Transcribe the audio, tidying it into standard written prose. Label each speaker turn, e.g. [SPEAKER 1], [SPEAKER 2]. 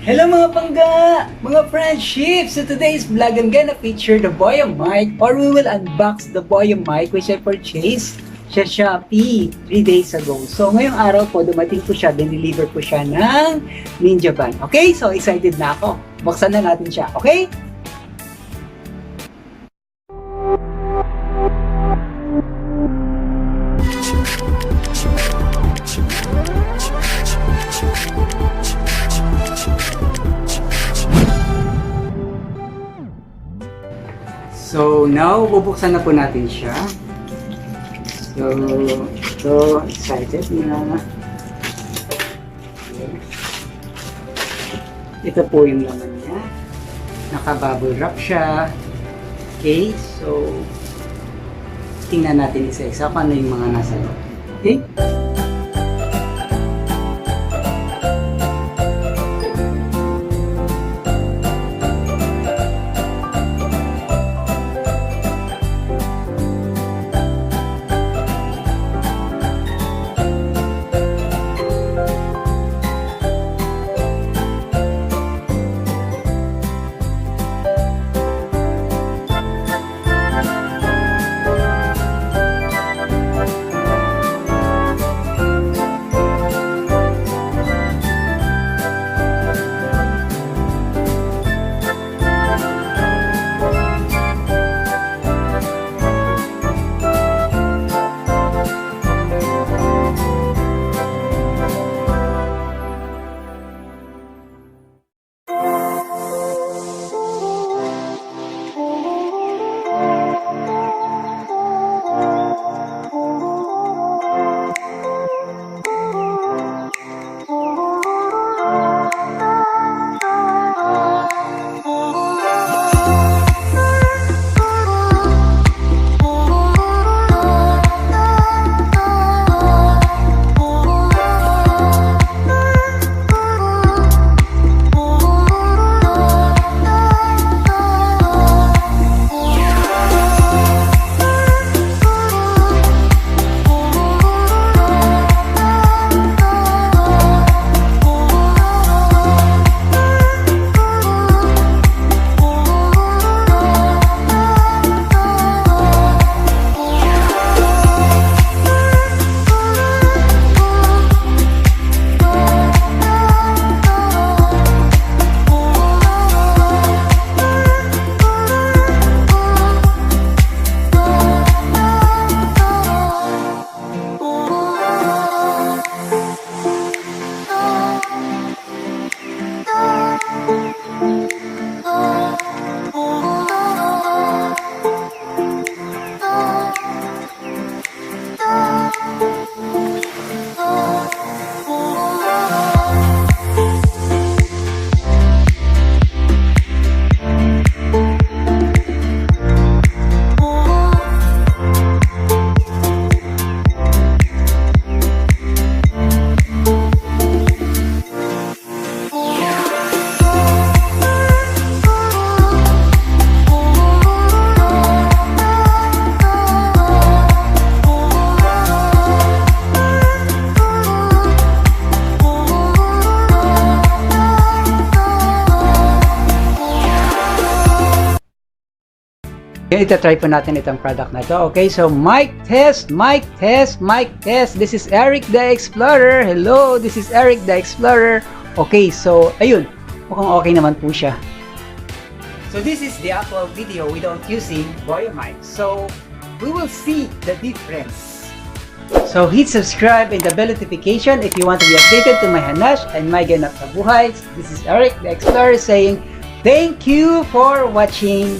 [SPEAKER 1] Hello mga pangga! Mga friendships! So today's vlog, I'm gonna feature the Boya mic, or we will unbox the Boya mic which I purchased sa Shopee 3 days ago. So ngayong araw po, dumating po siya, dineliver po siya ng Ninja Van. Okay? So excited na ako. Buksan na natin siya. Okay? So now, bubuksan na po natin siya. So excited na. Ito po yung laman niya. Naka-bubble wrap siya. Okay, so tingnan natin isa-isa kung ano yung mga nasa loob. Okay? Ita-try po natin itong product na to. Okay, so mic test. This is Eric the Explorer. Hello, this is Eric the Explorer. Okay, so ayun, mukhang okay naman po siya. So this is the actual video without using Boya mic. So we will see the difference. So hit subscribe and the bell notification if you want to be updated to my hanash and my ganap sa buhay. This is Eric the Explorer saying thank you for watching.